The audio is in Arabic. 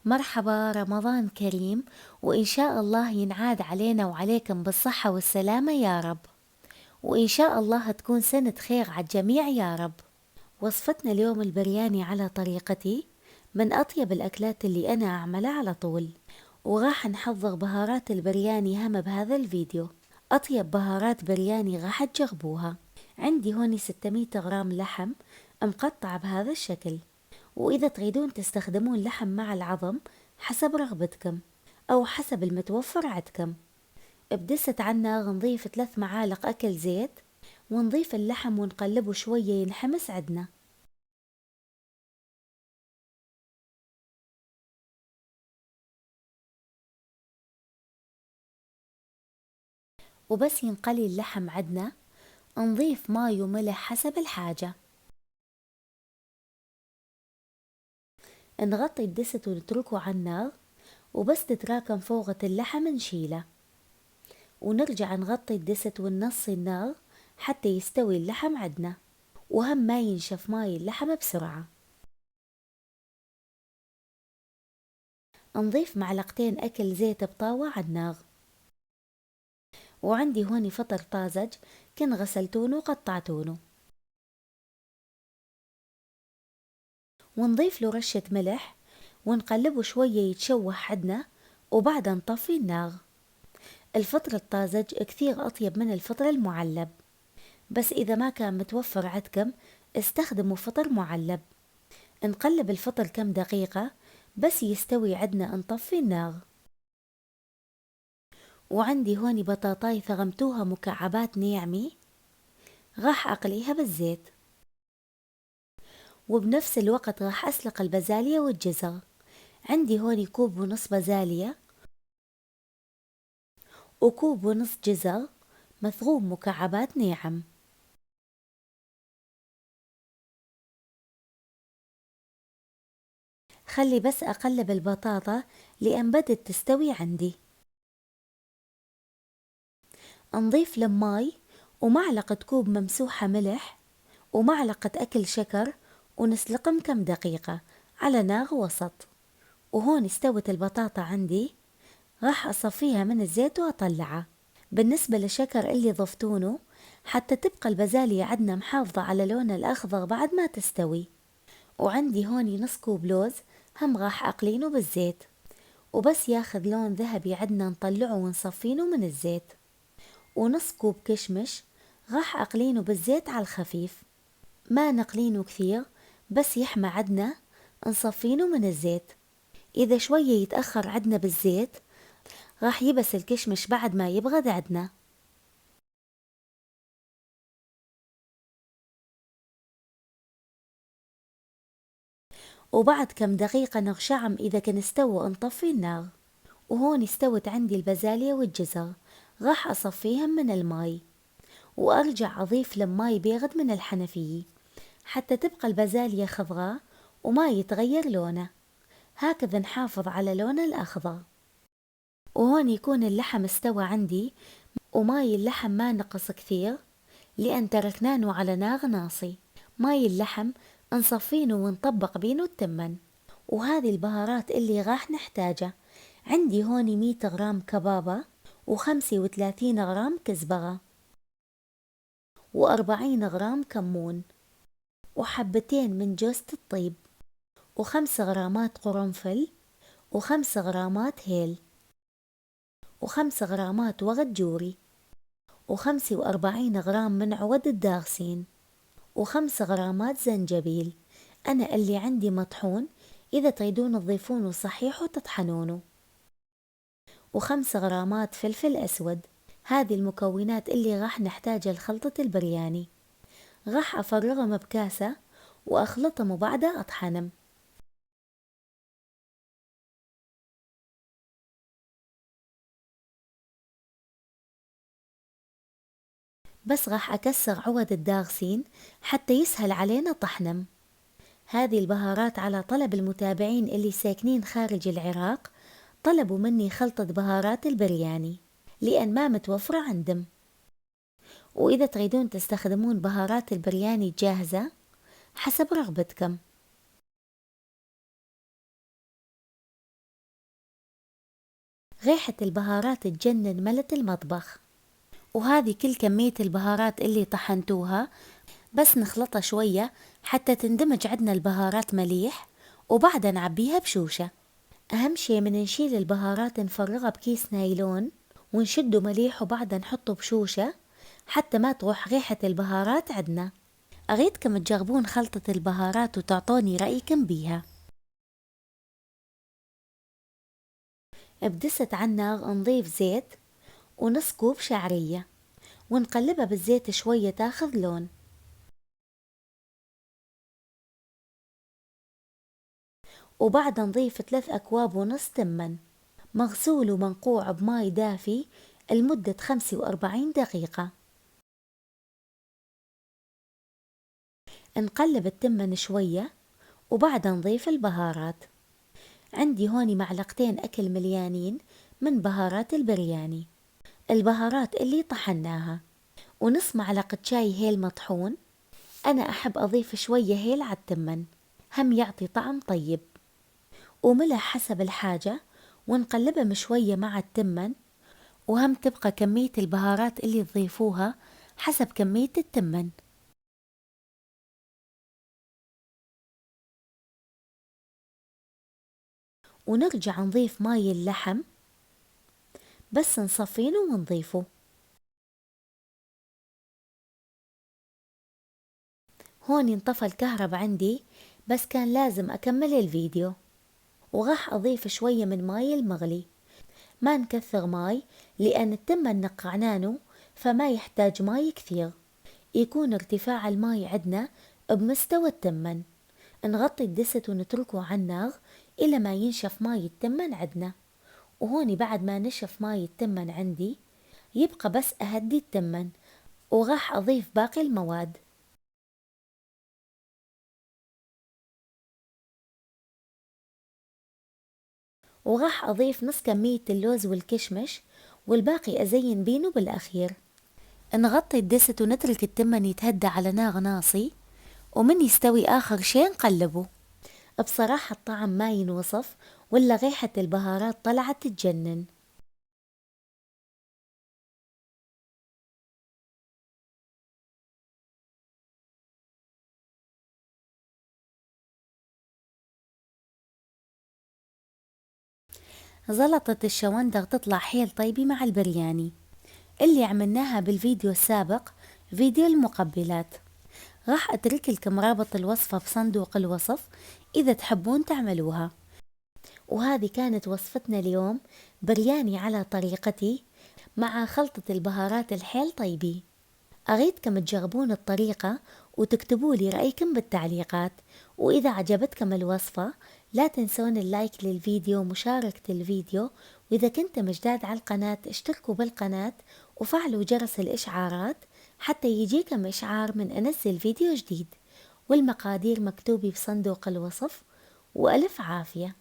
مرحبا، رمضان كريم، وإن شاء الله ينعاد علينا وعليكم بالصحة والسلامة يا رب. وإن شاء الله تكون سنة خير على الجميع يا رب. وصفتنا اليوم البرياني على طريقتي، من أطيب الأكلات اللي أنا أعملها على طول. وراح نحضر بهارات البرياني هم بهذا الفيديو. أطيب بهارات برياني راح تجربوها. عندي هوني 600 غرام لحم مقطع بهذا الشكل، وإذا تريدون تستخدمون لحم مع العظم حسب رغبتكم أو حسب المتوفر عندكم. بدست على النار نضيف 3 معالق أكل زيت، ونضيف اللحم ونقلبه شوية ينحمس عدنا. وبس ينقلي اللحم عدنا نضيف ماي وملح حسب الحاجة. نغطي الدست ونتركه على النار، وبس تتراكم فوغة اللحم نشيله، ونرجع نغطي الدست وننصي النار حتى يستوي اللحم عدنا، وهم ما ينشف ماي اللحم بسرعة. نضيف معلقتين أكل زيت بطاوة على النار. وعندي هوني فطر طازج كن غسلتونه وقطعتونه، ونضيف له رشة ملح ونقلبه شوية يتشوح عدنا، وبعدها نطفي النار. الفطر الطازج كثير أطيب من الفطر المعلب، بس إذا ما كان متوفر عندكم استخدموا فطر معلب. نقلب الفطر كم دقيقة بس يستوي عدنا نطفي النار. وعندي هوني بطاطاي ثغمتوها مكعبات ناعمة، راح أقليها بالزيت، وبنفس الوقت راح أسلق البازاليا والجزر. عندي هوني كوب ونص بازاليا وكوب ونص جزر مثغوم مكعبات ناعم. خلي بس أقلب البطاطا لأن بدت تستوي عندي. نضيف لماي ومعلقة كوب ممسوحة ملح ومعلقة أكل شكر، ونسلقهم كم دقيقة على نار وسط. وهون استوت البطاطا عندي، راح أصفيها من الزيت وأطلعها. بالنسبة للشكر اللي ضفتونه حتى تبقى البازاليا عدنا محافظة على لونها الأخضر بعد ما تستوي. وعندي هوني نص كوب لوز هم راح أقلينه بالزيت، وبس ياخذ لون ذهبي عدنا نطلعه ونصفينه من الزيت. ونص كوب كشمش راح أقلينه بالزيت على الخفيف، ما نقلينه كثير بس يحمى عدنا نصفينه من الزيت. إذا شوية يتأخر عدنا بالزيت راح يبس الكشمش بعد ما يبغد عدنا. وبعد كم دقيقة نغشعهم، إذا كان استوى نطفي النار. وهون استوت عندي البازاليا والجزر، راح أصفيهم من الماي وأرجع أضيف لهم ماي بيغد من الحنفية حتى تبقى البازاليا خضراء وما يتغير لونه، هكذا نحافظ على لونه الأخضر. وهون يكون اللحم استوى عندي وماي اللحم ما نقص كثير لأن تركناه على نار ناصي. ماي اللحم نصفينه ونطبق بينه التمن. وهذه البهارات اللي راح نحتاجها، عندي هون 100 غرام كبابة، و35 غرام كزبرة، و40 غرام كمون، وحبتين من جوزة الطيب، و5 غرامات قرنفل، و5 غرامات هيل، و5 غرامات ورد جوري، و45 غرام من عود الدارسين، و5 غرامات زنجبيل. أنا اللي عندي مطحون، إذا تريدون تضيفونه صحيح وتطحنونه، و5 غرامات فلفل أسود. هذه المكونات اللي راح نحتاجها لخلطة البرياني. راح أفرغهم بكاسة وأخلطهم وبعدها أطحنهم. بس راح أكسر عود الدارسين حتى يسهل علينا طحنهم. هذه البهارات على طلب المتابعين اللي ساكنين خارج العراق، طلبوا مني خلطة بهارات البرياني لأن ما متوفرة عندهم. وإذا تريدون تستخدمون بهارات البرياني جاهزة حسب رغبتكم. ريحة البهارات تجنن ملت المطبخ. وهذه كل كمية البهارات اللي طحنتوها، بس نخلطها شوية حتى تندمج عندنا البهارات مليح، وبعدها نعبيها بشوشة. أهم شي من نشيل البهارات نفرغها بكيس نايلون ونشده مليح، وبعدها نحطه بشوشة حتى ما تروح ريحة البهارات عندنا. أريدكم تجربون خلطة البهارات وتعطوني رأيكم بيها. بدست على النار نضيف زيت ونص كوب شعرية ونقلبها بالزيت شوية تاخذ لون، وبعدها نضيف 3 أكواب ونص تمن مغسول ومنقوع بماي دافي لمدة 45 دقيقة. نقلب التمن شوية وبعدها نضيف البهارات. عندي هوني معلقتين أكل مليانين من بهارات البرياني، البهارات اللي طحناها، ونص معلقة شاي هيل مطحون. أنا أحب أضيف شوية هيل على التمن، هم يعطي طعم طيب، وملح حسب الحاجة، ونقلبهم شوية مع التمن، وهم تبقى كمية البهارات اللي تضيفوها حسب كمية التمن. ونرجع نضيف ماي اللحم، بس نصفينه ونضيفه. هون انطفى الكهرباء عندي، بس كان لازم أكمل الفيديو. وراح أضيف شوية من ماي المغلي، ما نكثر ماي لأن التمن نقعنانه فما يحتاج ماي كثير، يكون ارتفاع الماي عندنا بمستوى التمن. نغطي الدست ونتركه على النار إلى ما ينشف ماي التمن عندنا. وهوني بعد ما نشف ماي التمن عندي، يبقى بس أهدي التمن، وراح أضيف باقي المواد. وراح أضيف نص كمية اللوز والكشمش، والباقي أزين بينه بالأخير. نغطي الدست ونترك التمن يتهدى على نار ناصي، ومن يستوي آخر شي نقلبه. بصراحة الطعم ما ينوصف، ولا ريحة البهارات طلعت تجنن. زلطة الشوندر تطلع حيل طيبة مع البرياني اللي عملناها بالفيديو السابق، فيديو المقبلات. راح أترك لكم رابط الوصفة بصندوق الوصف إذا تحبون تعملوها. وهذه كانت وصفتنا اليوم، برياني على طريقتي مع خلطة البهارات الحيل طيبة. أريدكم تجربون الطريقة وتكتبوا لي رأيكم بالتعليقات. وإذا عجبتكم الوصفة لا تنسون اللايك للفيديو ومشاركة الفيديو. وإذا كنتم جداد على القناة اشتركوا بالقناة وفعلوا جرس الإشعارات حتى يجيكم إشعار من أنزل فيديو جديد. والمقادير مكتوبة بصندوق الوصف. وألف عافية.